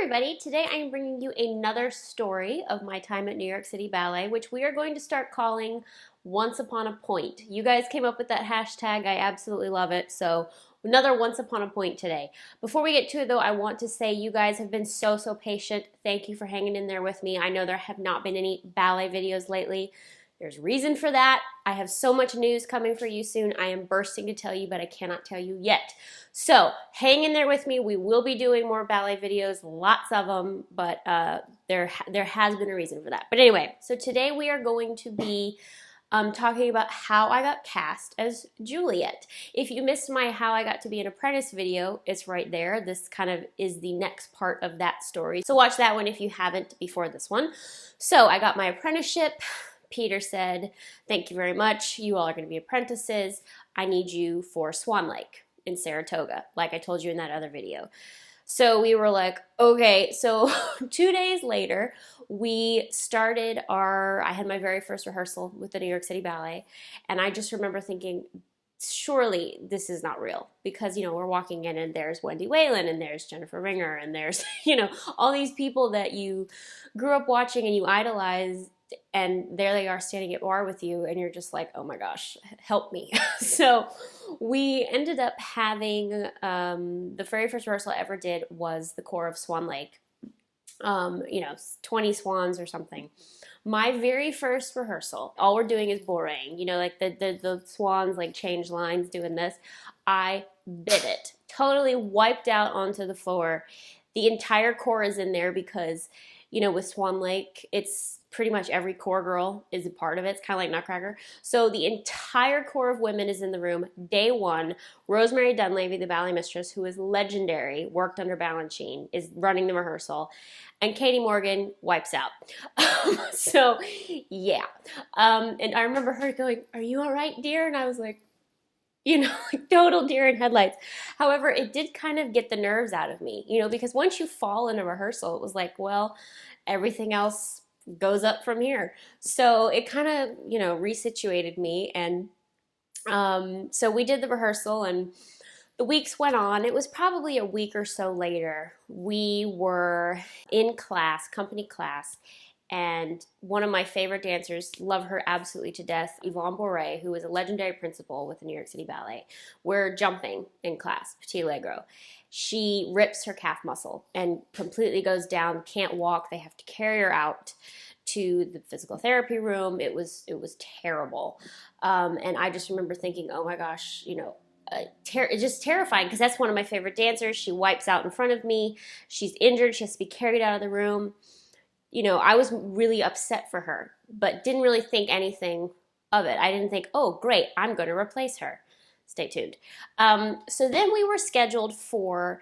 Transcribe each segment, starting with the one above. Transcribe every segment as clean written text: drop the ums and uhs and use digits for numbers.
everybody, today I am bringing you another story of my time at New York City Ballet, which we are going to start calling Once Upon a Point. You guys came up with that hashtag, I absolutely love it, so another Once Upon a Point today. Before we get to it though, I want to say you guys have been so patient. Thank you for hanging in there with me. I know there have not been any ballet videos lately. There's reason for that. I have so much news coming for you soon. I am bursting to tell you, but I cannot tell you yet. So hang in there with me. We will be doing more ballet videos, lots of them, but there has been a reason for that. But anyway, so today we are going to be talking about how I got cast as Juliet. If you missed my How I Got to Be an Apprentice video, it's right there. This kind of is the next part of that story. So watch that one if you haven't before this one. So I got my apprenticeship. Peter said, thank you very much. You all are going to be apprentices. I need you for Swan Lake in Saratoga, like I told you in that other video. So we were like, okay. So 2 days later, we started I had my very first rehearsal with the New York City Ballet. And I just remember thinking, surely this is not real, because, you know, we're walking in and there's Wendy Whalen and there's Jennifer Ringer and there's, you know, all these people that you grew up watching and you idolize. And there they are standing at bar with you and you're just like, oh my gosh, help me. So we ended up having, the very first rehearsal I ever did was the corps of Swan Lake, you know, 20 swans or something. My very first rehearsal, all we're doing is bourrée, you know, like the swans like change lines doing this. I bit it, totally wiped out onto the floor. The entire corps is in there because, you know, with Swan Lake, it's pretty much every corps girl is a part of it. It's kind of like Nutcracker. So the entire corps of women is in the room. Day one, Rosemary Dunleavy, the ballet mistress, who is legendary, worked under Balanchine, is running the rehearsal. And Katie Morgan wipes out. So, yeah. And I remember her going, are you all right, dear? And I was like, you know, like total deer in headlights. However, it did kind of get the nerves out of me, you know, because once you fall in a rehearsal, it was like, well, everything else goes up from here. So it kind of, you know, resituated me. And so we did the rehearsal and the weeks went on. It was probably a week or so later. We were in class, company class, and one of my favorite dancers, love her absolutely to death, Yvonne Bourret, who is a legendary principal with the New York City Ballet. We're jumping in class, Petit Allegro. She rips her calf muscle and completely goes down, can't walk. They have to carry her out to the physical therapy room. It was terrible. And I just remember thinking, oh my gosh, you know, just terrifying, because that's one of my favorite dancers. She wipes out in front of me. She's injured. She has to be carried out of the room. You know, I was really upset for her, but didn't really think anything of it. I didn't think, oh, great, I'm going to replace her. Stay tuned. So then we were scheduled for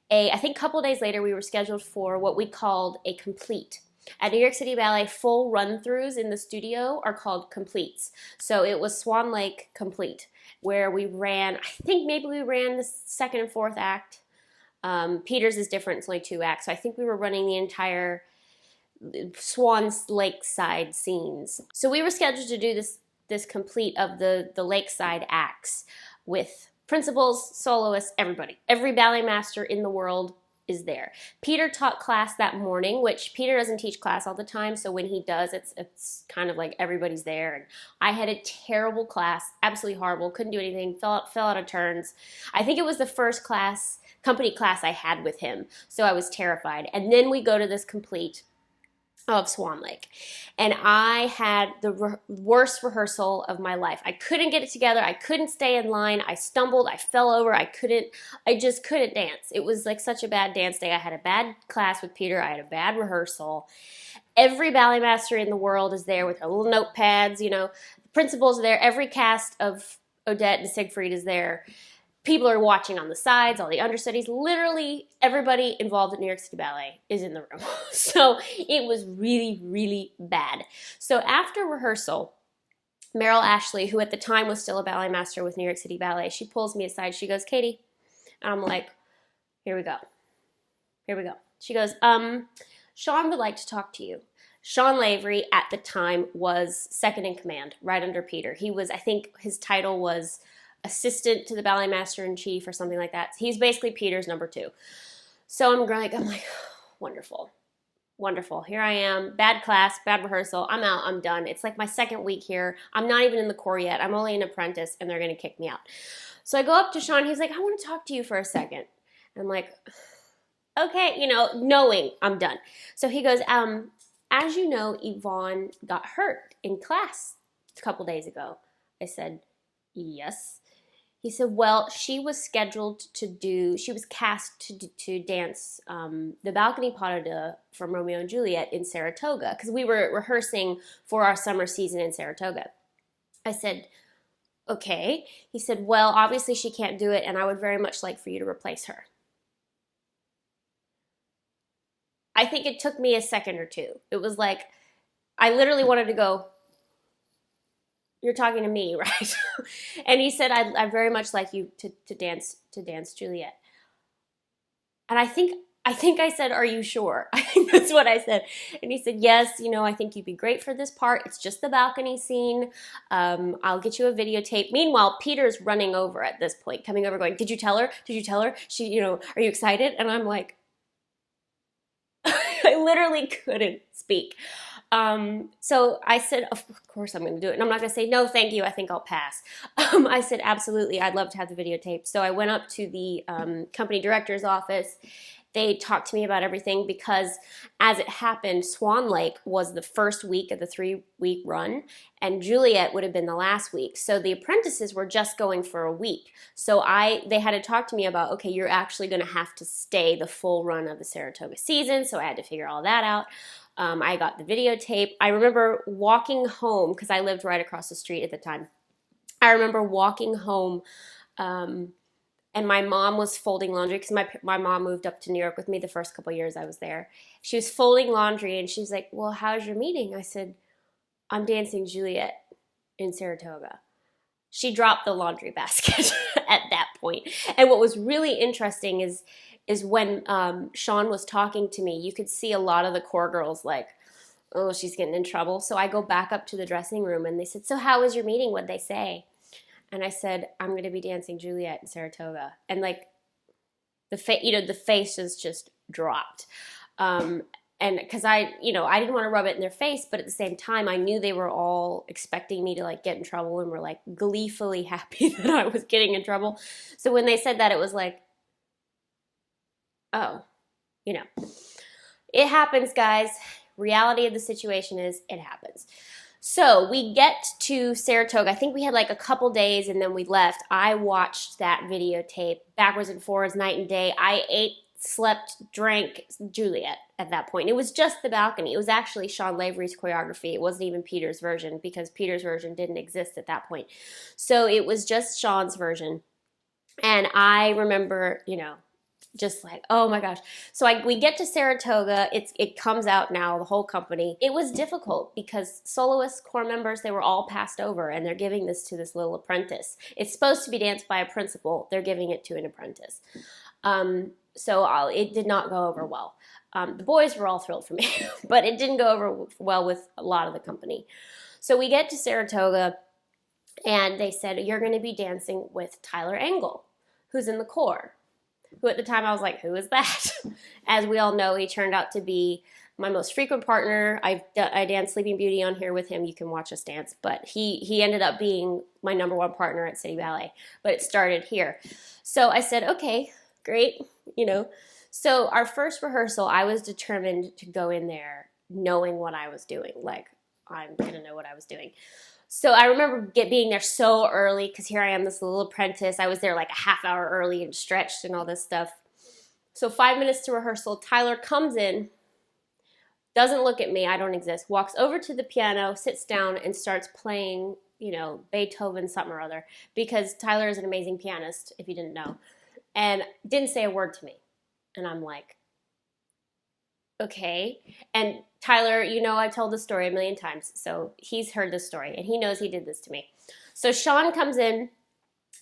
I think a couple days later, we were scheduled for what we called a complete. At New York City Ballet, full run-throughs in the studio are called completes. So it was Swan Lake complete, where we ran, I think maybe we ran the second and fourth act. Peter's is different, it's only 2 acts. So I think we were running the entire Swan's Lakeside scenes. So we were scheduled to do this complete of the Lakeside acts with principals, soloists, everybody. Every ballet master in the world is there. Peter taught class that morning, which Peter doesn't teach class all the time, so when he does, it's kind of like everybody's there. And I had a terrible class, absolutely horrible, couldn't do anything, fell out of turns. I think it was the first company class I had with him, so I was terrified. And then we go to this complete of Swan Lake, and I had the worst rehearsal of my life. I couldn't get it together. I couldn't stay in line. I stumbled. I fell over. I just couldn't dance. It was like such a bad dance day. I had a bad class with Peter. I had a bad rehearsal. Every ballet master in the world is there with their little notepads. You know, the principals are there. Every cast of Odette and Siegfried is there. People are watching on the sides, all the understudies. Literally everybody involved at New York City Ballet is in the room. So it was really, really bad. So after rehearsal, Meryl Ashley, who at the time was still a ballet master with New York City Ballet, she pulls me aside. She goes, Katie. And I'm like, here we go. Here we go. She goes, Sean would like to talk to you. Sean Lavery at the time was second in command, right under Peter. He was, I think his title was assistant to the ballet master in chief or something like that. He's basically Peter's number 2. So I'm like, wonderful. Wonderful. Here I am. Bad class, bad rehearsal. I'm out. I'm done. It's like my second week here. I'm not even in the corps yet. I'm only an apprentice, and they're going to kick me out. So I go up to Sean. He's like, I want to talk to you for a second. And I'm like, okay, knowing I'm done. So he goes, as you know, Yvonne got hurt in class a couple days ago. I said, yes. He said, well, she was cast to dance the balcony pas de deux from Romeo and Juliet in Saratoga, because we were rehearsing for our summer season in Saratoga. I said, okay. He said, well, obviously she can't do it, and I would very much like for you to replace her. I think it took me a second or two. It was like, I literally wanted to go, you're talking to me, right? And he said, I'd very much like you to dance Juliet. And I think I said, are you sure? I think that's what I said. And he said, yes, I think you'd be great for this part. It's just the balcony scene. I'll get you a videotape. Meanwhile, Peter's running over at this point, coming over going, did you tell her? Did you tell her? She, are you excited? And I'm like, I literally couldn't speak. So I said, of course I'm going to do it. And I'm not going to say, no, thank you. I think I'll pass. I said, absolutely. I'd love to have the videotape. So I went up to the company director's office. They talked to me about everything because as it happened, Swan Lake was the first week of the 3-week run and Juliet would have been the last week. So the apprentices were just going for a week. So they had to talk to me about, okay, you're actually going to have to stay the full run of the Saratoga season. So I had to figure all that out. I got the videotape. I remember walking home because I lived right across the street at the time. I remember walking home and my mom was folding laundry because my mom moved up to New York with me the first couple years I was there. She was folding laundry and she's like, well, how's your meeting? I said, I'm dancing Juliet in Saratoga. She dropped the laundry basket at that point. And what was really interesting is when Sean was talking to me, you could see a lot of the corps girls like, oh, she's getting in trouble. So I go back up to the dressing room and they said, so how was your meeting? What'd they say? And I said, I'm going to be dancing Juliet in Saratoga. And like the faces just dropped. And because I didn't want to rub it in their face, but at the same time, I knew they were all expecting me to like get in trouble and were like gleefully happy that I was getting in trouble. So when they said that, it was like, oh, it happens, guys. Reality of the situation is it happens. So we get to Saratoga. I think we had like a couple days and then we left. I watched that videotape backwards and forwards, night and day. I ate, slept, drank Juliet at that point. It was just the balcony. It was actually Sean Lavery's choreography. It wasn't even Peter's version because Peter's version didn't exist at that point. So it was just Sean's version. And I remember, just like, oh my gosh. So we get to Saratoga. It comes out now, the whole company. It was difficult because soloist corps members, they were all passed over and they're giving this to this little apprentice. It's supposed to be danced by a principal. They're giving it to an apprentice. So it did not go over well. The boys were all thrilled for me, but it didn't go over well with a lot of the company. So we get to Saratoga and they said, you're going to be dancing with Tyler Engel, who's in the corps. Who at the time I was like, who is that? As we all know, he turned out to be my most frequent partner. I danced Sleeping Beauty on here with him. You can watch us dance. But he ended up being my number one partner at City Ballet. But it started here. So I said, okay, great. So our first rehearsal, I was determined to go in there knowing what I was doing. Like, I'm going to know what I was doing. So I remember being there so early because here I am, this little apprentice. I was there like a half hour early and stretched and all this stuff. So 5 minutes to rehearsal, Tyler comes in, doesn't look at me, I don't exist, walks over to the piano, sits down and starts playing, Beethoven something or other because Tyler is an amazing pianist, if you didn't know, and didn't say a word to me. And I'm like, okay. And Tyler, I've told the story a million times, so he's heard this story, and he knows he did this to me. So Sean comes in,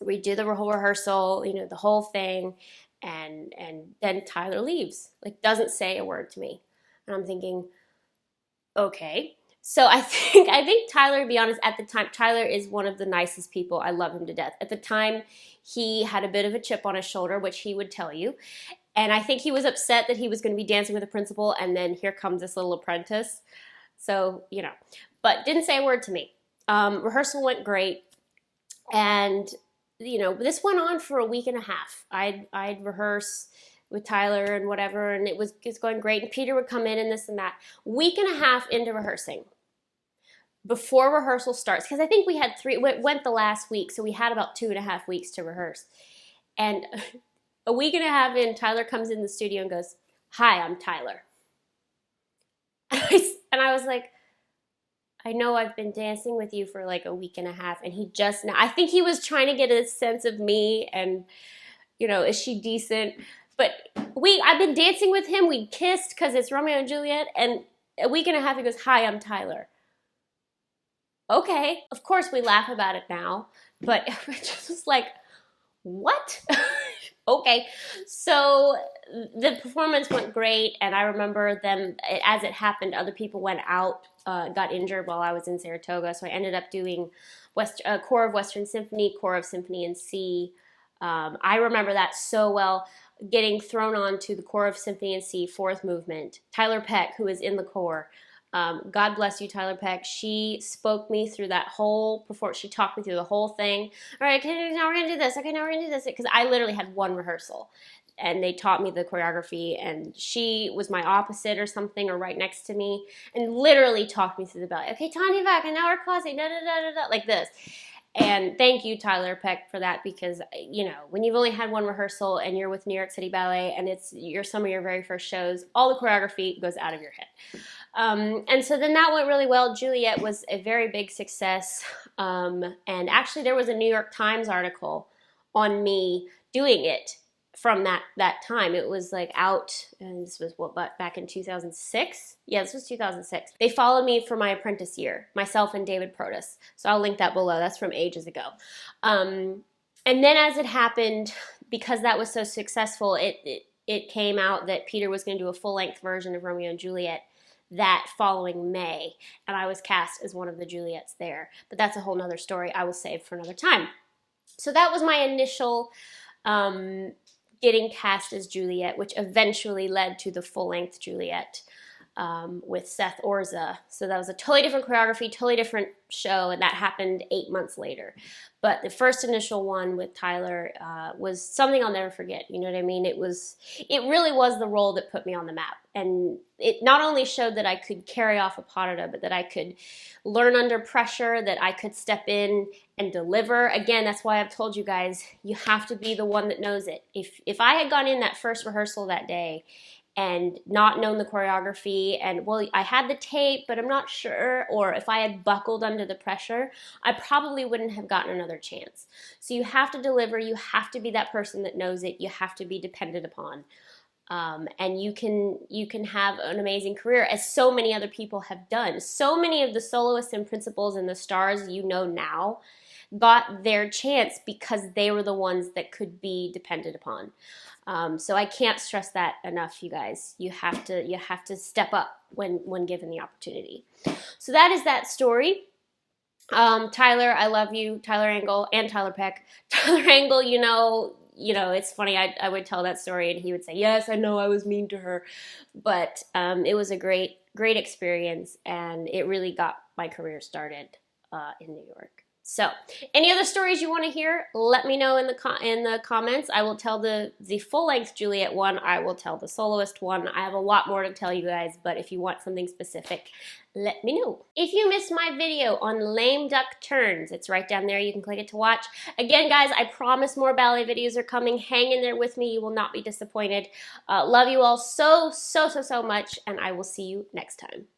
we do the whole rehearsal, the whole thing, and then Tyler leaves, like doesn't say a word to me. And I'm thinking, okay. So I think Tyler, to be honest, at the time, Tyler is one of the nicest people. I love him to death. At the time, he had a bit of a chip on his shoulder, which he would tell you. And I think he was upset that he was going to be dancing with the principal, and then here comes this little apprentice. So, you know, but didn't say a word to me. Rehearsal went great, and, you know, this went on for a week and a half. I'd rehearse with Tyler and whatever, and it's going great, and Peter would come in and this and that. Week and a half into rehearsing, before rehearsal starts, because I think we had went the last week, so we had about 2.5 weeks to rehearse. And a week and a half in, Tyler comes in the studio and goes, "Hi, I'm Tyler." And I was like, "I know I've been dancing with you for like a week and a half." And he just now, I think he was trying to get a sense of me and, you know, is she decent? But I've been dancing with him. We kissed because it's Romeo and Juliet. And a week and a half, he goes, "Hi, I'm Tyler." Okay. Of course, we laugh about it now. But it just was like, what? Okay. So the performance went great. And I remember them, as it happened, other people went out, got injured while I was in Saratoga. So I ended up doing Corps of Western Symphony, Corps of Symphony in C. I remember that so well, getting thrown on to the Corps of Symphony in C, fourth movement. Tyler Peck, who is in the corps. God bless you, Tyler Peck. She spoke me through that whole performance. She talked me through the whole thing. All right, okay, now we're going to do this. Okay, now we're going to do this. Because I literally had one rehearsal. And they taught me the choreography. And she was my opposite or something, or right next to me. And literally talked me through the ballet. Okay, Tanya back, and now we're crossing, da-da-da-da-da, like this. And thank you, Tyler Peck, for that, because, you know, when you've only had one rehearsal and you're with New York City Ballet and it's some of your very first shows, all the choreography goes out of your head. And so then that went really well. Juliet was a very big success. And actually there was a New York Times article on me doing it from that time. It was like out, and this was back in 2006? Yeah, this was 2006. They followed me for my apprentice year, myself and David Protus. So I'll link that below. That's from ages ago. And then as it happened, because that was so successful, it came out that Peter was going to do a full-length version of Romeo and Juliet that following May, and I was cast as one of the Juliets there. But that's a whole nother story I will save for another time. So that was my initial getting cast as Juliet, which eventually led to the full-length Juliet with Seth Orza. So that was a totally different choreography, totally different show, and that happened 8 months later. But the first initial one with Tyler was something I'll never forget. You know what I mean? It really was the role that put me on the map. And it not only showed that I could carry off a parada, but that I could learn under pressure, that I could step in and deliver. Again, that's why I've told you guys, you have to be the one that knows it. If I had gone in that first rehearsal that day and not known the choreography, and well, I had the tape, but I'm not sure, or if I had buckled under the pressure, I probably wouldn't have gotten another chance. So you have to deliver, you have to be that person that knows it, you have to be depended upon. And you can have an amazing career, as so many other people have done. So many of the soloists and principals and the stars you know now got their chance because they were the ones that could be depended upon. So I can't stress that enough, you guys. You have to step up when given the opportunity. So that is that story. Tyler, I love you. Tyler Angle and Tyler Peck. Tyler Angle, you know, it's funny. I would tell that story and he would say, "Yes, I know I was mean to her," but it was a great experience, and it really got my career started in New York. So, any other stories you want to hear, let me know in the comments. I will tell the full-length Juliet one. I will tell the soloist one. I have a lot more to tell you guys, but if you want something specific, let me know. If you missed my video on lame duck turns, it's right down there. You can click it to watch. Again, guys, I promise more ballet videos are coming. Hang in there with me. You will not be disappointed. Love you all so much, and I will see you next time.